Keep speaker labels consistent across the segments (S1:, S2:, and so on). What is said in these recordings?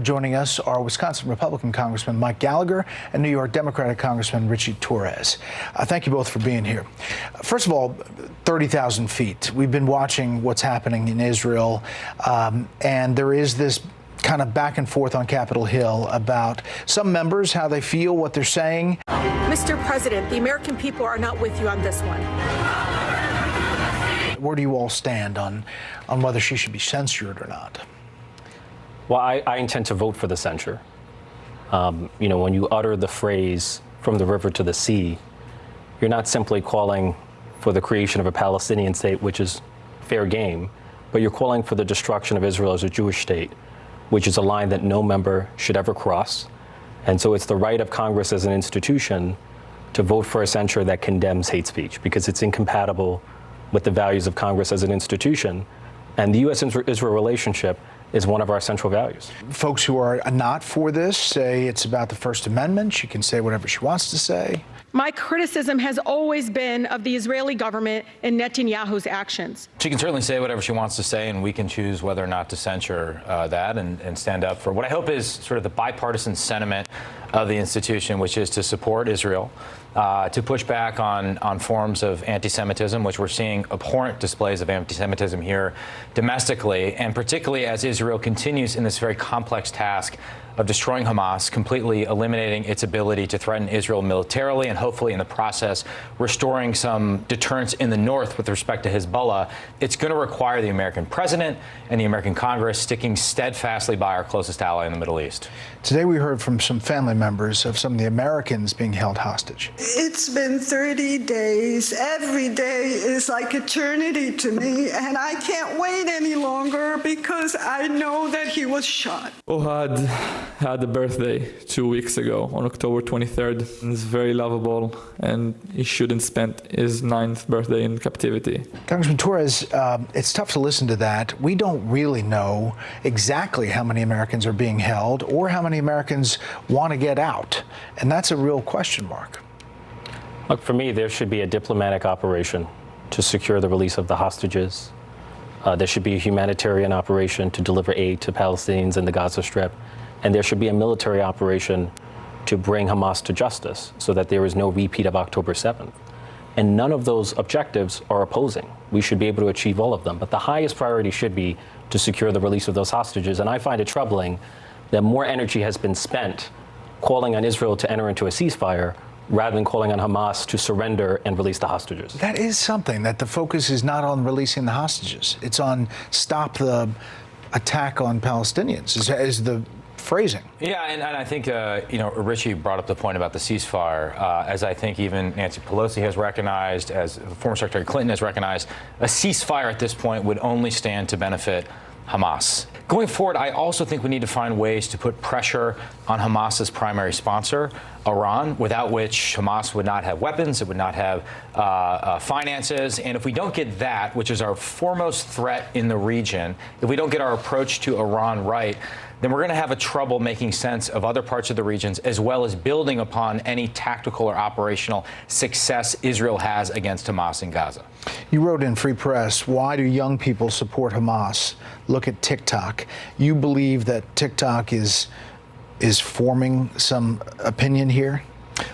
S1: Joining us are Wisconsin Republican Congressman Mike Gallagher and New York Democratic Congressman Torres. Thank you both for being here. First of all, 30,000 feet. We've been watching what's happening in Israel, and there is this kind of back and forth on Capitol Hill about some members, how they feel, what they're saying.
S2: Mr. President, the American people are not with you on this one.
S1: Where do you all stand on whether she should be censured or not?
S3: Well, I intend to vote for the censure. When you utter the phrase "from the river to the sea," you're not simply calling for the creation of a Palestinian state, which is fair game, but you're calling for the destruction of Israel as a Jewish state, which is a line that no member should ever cross. And so it's the right of Congress as an institution to vote for a censure that condemns hate speech, because it's incompatible with the values of Congress as an institution. And the U.S.-Israel relationship is one of our central values.
S1: Folks who are not for this say it's about the First Amendment. She can say whatever she wants to say.
S2: My criticism has always been of the Israeli government and Netanyahu's actions.
S4: She can certainly say whatever she wants to say, and we can choose whether or not to censure that and stand up for what I hope is sort of the bipartisan sentiment of the institution, which is to support Israel, to push back on forms of anti-Semitism, which we're seeing abhorrent displays of anti-Semitism here domestically, and particularly as Israel continues in this very complex task of destroying Hamas, completely eliminating its ability to threaten Israel militarily, and hopefully in the process restoring some deterrence in the north with respect to Hezbollah. It's going to require the American president and the American Congress sticking steadfastly by our closest ally in the Middle East.
S1: Today we heard from some family members of some of the Americans being held hostage.
S5: It's been 30 days. Every day is like eternity to me, and I can't wait any longer because I know that he was shot.
S6: Ohad had a birthday 2 weeks ago on October 23rd. He's very lovable, and he shouldn't spend his 9th birthday in captivity.
S1: Congressman Torres, it's tough to listen to that. We don't really know exactly how many Americans are being held or how many Americans want to get out, and that's a real question mark.
S3: Look, for me, there should be a diplomatic operation to secure the release of the hostages. There should be a humanitarian operation to deliver aid to Palestinians in the Gaza Strip. And there should be a military operation to bring Hamas to justice so that there is no repeat of October 7th. And none of those objectives are opposing. We should be able to achieve all of them. But the highest priority should be to secure the release of those hostages. And I find it troubling that more energy has been spent calling on Israel to enter into a ceasefire rather than calling on Hamas to surrender and release the hostages.
S1: That is something, that the focus is not on releasing the hostages. It's on stop the attack on Palestinians, is the phrasing.
S4: Yeah, and I think, Richie brought up the point about the ceasefire, as I think even Nancy Pelosi has recognized, as former Secretary Clinton has recognized, a ceasefire at this point would only stand to benefit Hamas. Going forward, I also think we need to find ways to put pressure on Hamas's primary sponsor, Iran, without which Hamas would not have weapons, it would not have finances. And if we don't get that, which is our foremost threat in the region, if we don't get our approach to Iran right, then we're going to have a trouble making sense of other parts of the regions, as well as building upon any tactical or operational success Israel has against Hamas in Gaza.
S1: You wrote in Free Press, why do young people support Hamas? Look at TikTok. You believe that TikTok is forming some opinion here?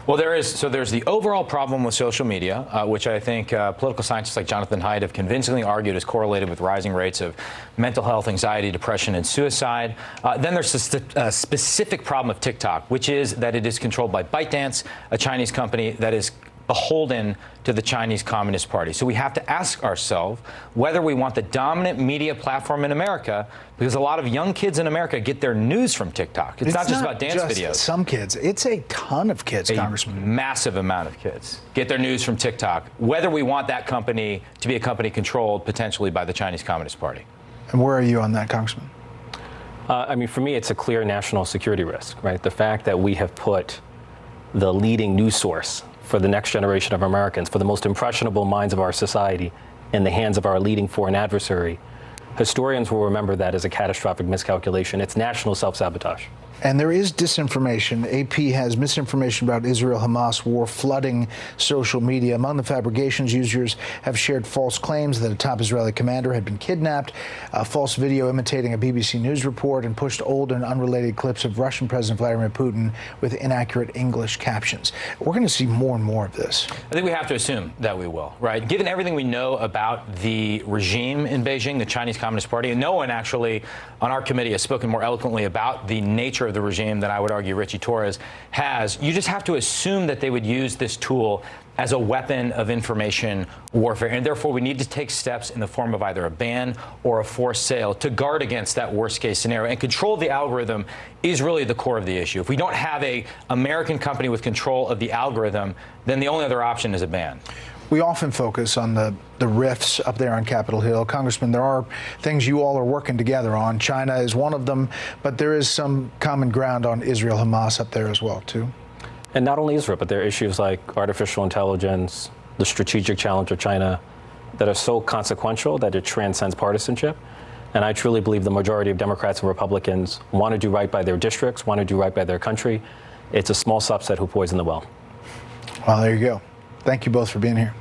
S4: Well, there's the overall problem with social media, which I think political scientists like Jonathan Haidt have convincingly argued is correlated with rising rates of mental health, anxiety, depression, and suicide. Then there's a specific problem of TikTok, which is that it is controlled by ByteDance, a Chinese company that is beholden to the Chinese Communist Party. So we have to ask ourselves whether we want the dominant media platform in America, because a lot of young kids in America get their news from TikTok. It's not just about dance videos.
S1: Some kids. It's a ton of kids, Congressman.
S4: A massive amount of kids get their news from TikTok, whether we want that company to be a company controlled potentially by the Chinese Communist Party.
S1: And where are you on that, Congressman?
S3: For me, it's a clear national security risk, right? The fact that we have put the leading news source for the next generation of Americans, for the most impressionable minds of our society, in the hands of our leading foreign adversary, historians will remember that as a catastrophic miscalculation. It's national self-sabotage.
S1: And there is disinformation. AP has misinformation about Israel-Hamas war flooding social media. Among the fabrications, users have shared false claims that a top Israeli commander had been kidnapped, a false video imitating a BBC News report, and pushed old and unrelated clips of Russian President Vladimir Putin with inaccurate English captions. We're going to see more and more of this.
S4: I think we have to assume that we will, right? Given everything we know about the regime in Beijing, the Chinese Communist Party, and no one actually on our committee has spoken more eloquently about the nature of the regime than I would argue Richie Torres has, you just have to assume that they would use this tool as a weapon of information warfare. And therefore, we need to take steps in the form of either a ban or a forced sale to guard against that worst case scenario. And control of the algorithm is really the core of the issue. If we don't have an American company with control of the algorithm, then the only other option is a ban.
S1: We often focus on the rifts up there on Capitol Hill. Congressman, there are things you all are working together on. China is one of them, but there is some common ground on Israel-Hamas up there as well, too.
S3: And not only Israel, but there are issues like artificial intelligence, the strategic challenge of China, that are so consequential that it transcends partisanship. And I truly believe the majority of Democrats and Republicans want to do right by their districts, want to do right by their country. It's a small subset who poison the well.
S1: Well, there you go. Thank you both for being here.